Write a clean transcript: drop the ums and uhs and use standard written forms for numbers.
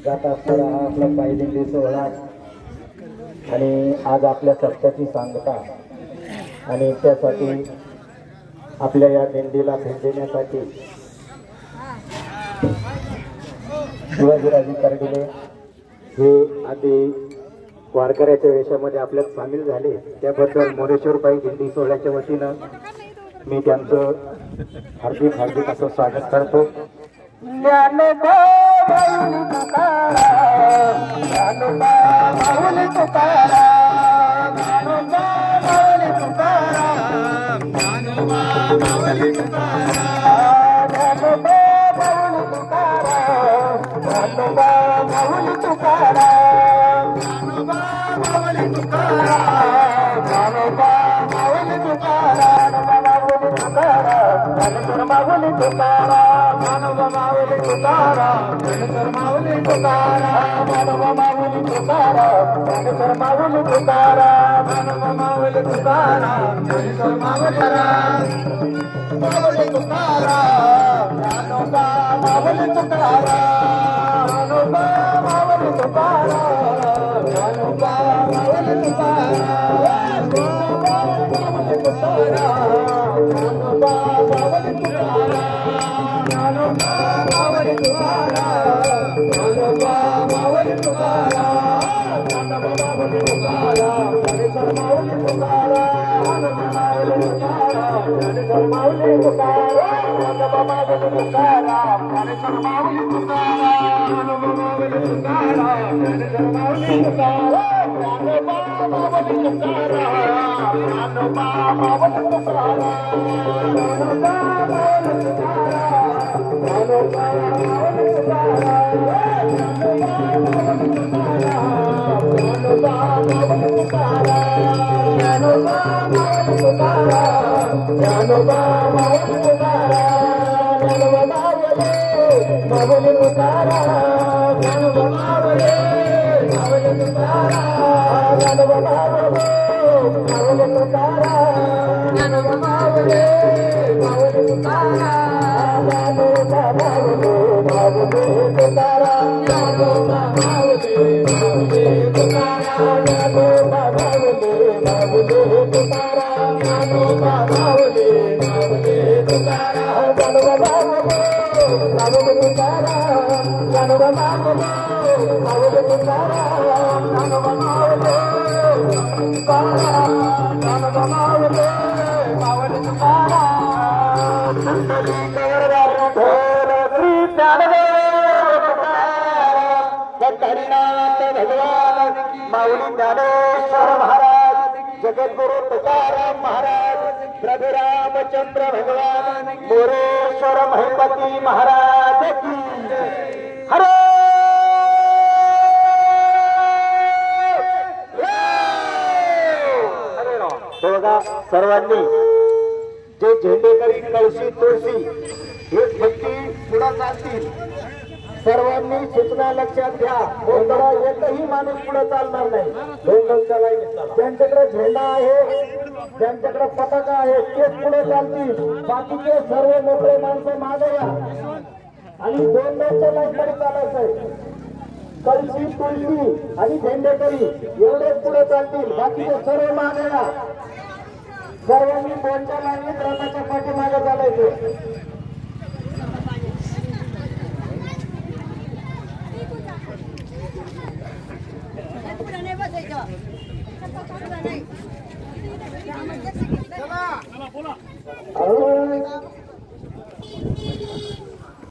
जात असताना हा आपला पायदिंडी सोहळा आणि आज आपल्या सत्याची सांगता आणि त्यासाठी आपल्या या दिंडीला भेट देण्यासाठी शिवाजीराजे करडिले हे आधी वारकऱ्याच्या वेशामध्ये आपल्यात सामील झाले त्याबद्दल मोरेश्वर पायी दिंडी सोहळ्याच्या वतीनं मी त्यांचं हार्दिक हार्दिक असं स्वागत करतो. ज्ञानोबा माऊली तुकाराम, ज्ञानोबा माऊली तुकाराम, ज्ञानोबा माऊली तुकाराम, ज्ञानोबा माऊली तुकाराम, ज्ञानोबा माऊली तुकाराम, ज्ञानोबा माऊली तुकाराम, ज्ञानोबा माऊली तुकाराम, ज्ञानोबा माऊली तुकाराम, ज्ञानेश्वर माऊली तुकाराम, ज्ञानोबा माऊली तुकाराम, ज्ञानेश्वर माऊली तुकाराम, ज्ञानोबा माऊली तुकाराम, ज्ञानेश्वर माऊली तुकाराम, ज्ञानोबा माऊली तुकाराम, ज्ञानेश्वर माऊली तुकाराम, ज्ञानोबा माऊली तुकाराम, ज्ञानोबा माऊली तुकाराम, ज्ञानोबा माऊली तुकाराम, ज्ञानोबा माऊली तुकाराम, ज्ञानोबा माऊली तुकाराम, ज्ञानोबा माऊली तुकाराम, ज्ञानोबा माऊली तुकाराम, ज्ञानेश्वर माऊली तुकाराम, ज्ञानोबा माऊली तुकाराम, ज्ञानेश्वर माऊली तुकाराम, ज्ञानोबा माऊली तुकाराम, ज्ञानेश्वर माऊली तुकाराम, ज्ञानोबा माऊली तुकाराम, ज्ञानेश्वर माऊली तुकाराम, ज्ञानोबा माऊली तुकाराम, ज्ञानोबा माऊली तुकाराम, ज्ञानोबा माऊली तुकाराम, ज्ञानोबा माऊली तुकाराम, ज्ञानोबा माऊली तुकाराम, ज्ञानोबा माऊली तुकाराम, ज्ञानोबा माऊली तुकाराम, ज्ञानोबा माऊली तुकाराम, ज्ञानोबा माऊली तुकाराम, ज्ञानोबा माऊली तुकाराम, ज्ञानोबा माऊली तुकाराम, ज्ञानोबा माऊली तुकाराम, ज्ञानोबा माऊली तुकाराम, ज्ञानोबा माऊली तुकाराम, ज्ञानोबा माऊली तुकाराम, ज्ञानोबा माऊली तुकाराम, ज्ञानोबा माऊली तुकाराम, ज्ञानोबा माऊली तुकाराम, ज्ञानोबा माऊली तुकाराम, संतली गौरव ढोल श्री ज्ञानदेव तुकाराम, हरिनाथ भगवान माऊली ज्ञानेश्वर महाराज, जगद्गुरु तुकाराम महाराज, प्रभु रामचंद्र भगवान, मोरेश्वर महिपती महाराज की हरे बघा. सर्वांनी जे झेंडेकरी कळशी तुळशी हे व्यक्ती पुढे चालतील. सर्वांनी सूचना लक्षात घ्या. गोंधळा एकही माणूस पुढे चालणार नाही. गोंधळच्या लाईनीत ज्यांच्याकडे झेंडा आहे, ज्यांच्याकडे पताका आहे तेच पुढे चालतील. बाकीचे सर्व मोकळे माणसं मागे या आणि गोंधळच्या लाईनमध्ये चालायचंय. कळशी तुळशी आणि झेंडेकरी एवढेच पुढे चालतील. बाकीचे सर्व मागे या. सर्वांनी गोंधळच्या लाईनीत रथाच्या पाठीमागे चालायचे.